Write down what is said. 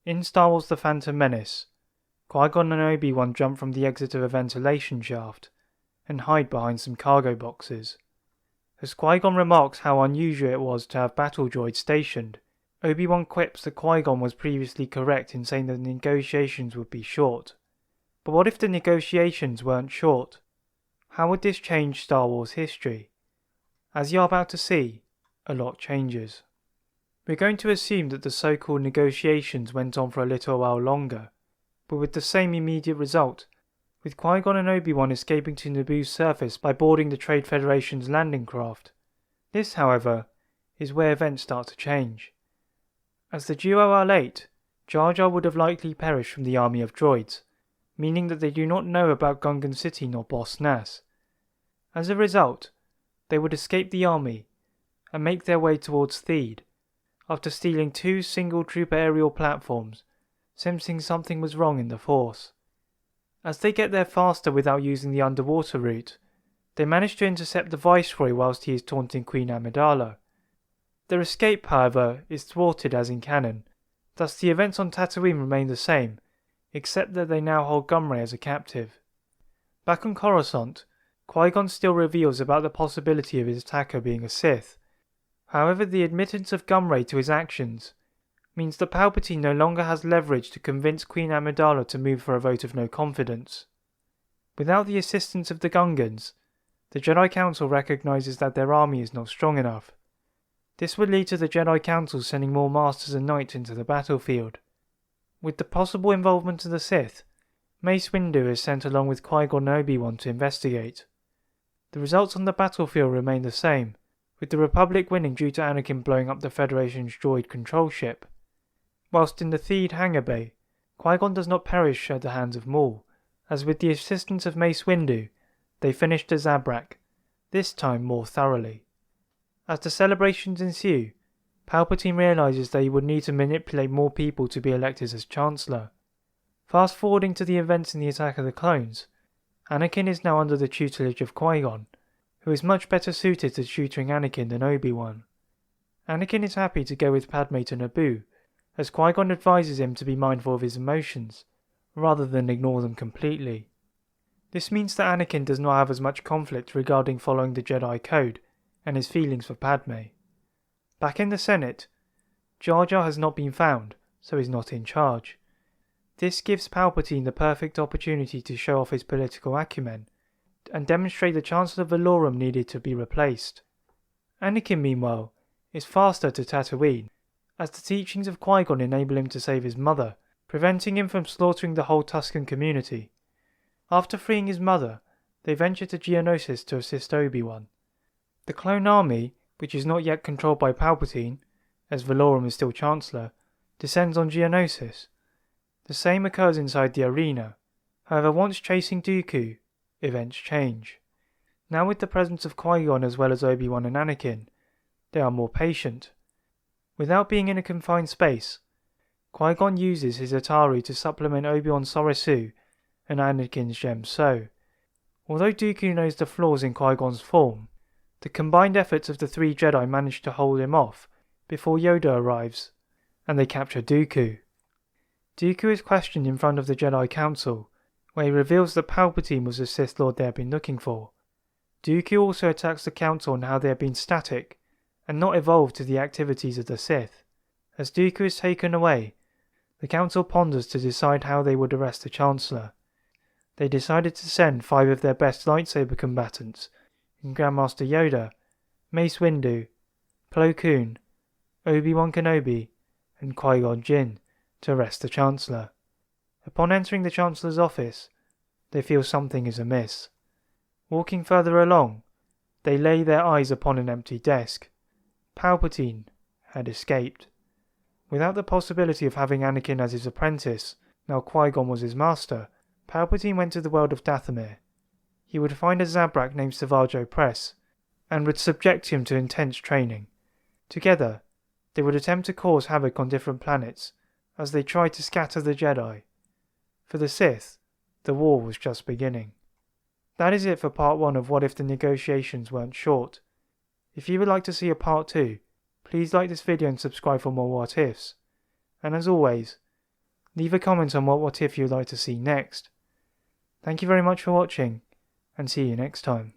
In Star Wars The Phantom Menace, Qui-Gon and Obi-Wan jump from the exit of a ventilation shaft and hide behind some cargo boxes. As Qui-Gon remarks how unusual it was to have battle droids stationed, Obi-Wan quips that Qui-Gon was previously correct in saying that the negotiations would be short. But what if the negotiations weren't short? How would this change Star Wars history? As you're about to see, a lot changes. We're going to assume that the so-called negotiations went on for a little while longer, but with the same immediate result, with Qui-Gon and Obi-Wan escaping to Naboo's surface by boarding the Trade Federation's landing craft. This, however, is where events start to change. As the duo are late, Jar Jar would have likely perished from the army of droids, meaning that they do not know about Gungan City nor Boss Nass. As a result, they would escape the army and make their way towards Theed, after stealing 2 single trooper aerial platforms, sensing something was wrong in the Force. As they get there faster without using the underwater route, they manage to intercept the Viceroy whilst he is taunting Queen Amidala. Their escape, however, is thwarted as in canon, thus the events on Tatooine remain the same, except that they now hold Gunray as a captive. Back on Coruscant, Qui-Gon still reveals about the possibility of his attacker being a Sith. However, the admittance of Gunray to his actions means that Palpatine no longer has leverage to convince Queen Amidala to move for a vote of no confidence. Without the assistance of the Gungans, the Jedi Council recognizes that their army is not strong enough. This would lead to the Jedi Council sending more Masters and Knights into the battlefield. With the possible involvement of the Sith, Mace Windu is sent along with Qui-Gon and Obi-Wan to investigate. The results on the battlefield remain the same, with the Republic winning due to Anakin blowing up the Federation's droid control ship. Whilst in the Theed hangar bay, Qui-Gon does not perish at the hands of Maul, as with the assistance of Mace Windu, they finish the Zabrak, this time more thoroughly. As the celebrations ensue, Palpatine realises that he would need to manipulate more people to be elected as Chancellor. Fast forwarding to the events in the Attack of the Clones, Anakin is now under the tutelage of Qui-Gon, who is much better suited to tutoring Anakin than Obi-Wan. Anakin is happy to go with Padme to Naboo, as Qui-Gon advises him to be mindful of his emotions, rather than ignore them completely. This means that Anakin does not have as much conflict regarding following the Jedi Code and his feelings for Padme. Back in the Senate, Jar Jar has not been found, so he's not in charge. This gives Palpatine the perfect opportunity to show off his political acumen, and demonstrate the Chancellor Valorum needed to be replaced. Anakin, meanwhile, is faster to Tatooine, as the teachings of Qui-Gon enable him to save his mother, preventing him from slaughtering the whole Tusken community. After freeing his mother, they venture to Geonosis to assist Obi-Wan. The clone army, which is not yet controlled by Palpatine, as Valorum is still Chancellor, descends on Geonosis. The same occurs inside the arena. However, once chasing Dooku, events change. Now with the presence of Qui-Gon as well as Obi-Wan and Anakin, they are more patient. Without being in a confined space, Qui-Gon uses his Ataru to supplement Obi-Wan's Soresu and Anakin's Gem So. Although Dooku knows the flaws in Qui-Gon's form, the combined efforts of the 3 Jedi manage to hold him off before Yoda arrives, and they capture Dooku. Dooku is questioned in front of the Jedi Council, where he reveals that Palpatine was the Sith Lord they have been looking for. Dooku also attacks the Council on how they have been static, and not evolved to the activities of the Sith. As Dooku is taken away, the Council ponders to decide how they would arrest the Chancellor. They decided to send 5 of their best lightsaber combatants, in Grandmaster Yoda, Mace Windu, Plo Koon, Obi-Wan Kenobi, and Qui-Gon Jinn, to arrest the Chancellor. Upon entering the Chancellor's office, they feel something is amiss. Walking further along, they lay their eyes upon an empty desk. Palpatine had escaped. Without the possibility of having Anakin as his apprentice, now Qui-Gon was his master, Palpatine went to the world of Dathomir. He would find a Zabrak named Savajo Press, and would subject him to intense training. Together, they would attempt to cause havoc on different planets, as they tried to scatter the Jedi. For the Sith, the war was just beginning. That is it for part 1 of What If the Negotiations Weren't Short. If you would like to see a part 2, please like this video and subscribe for more What Ifs. And as always, Leave a comment on what if you'd like to see next. Thank you very much for watching, and see you next time.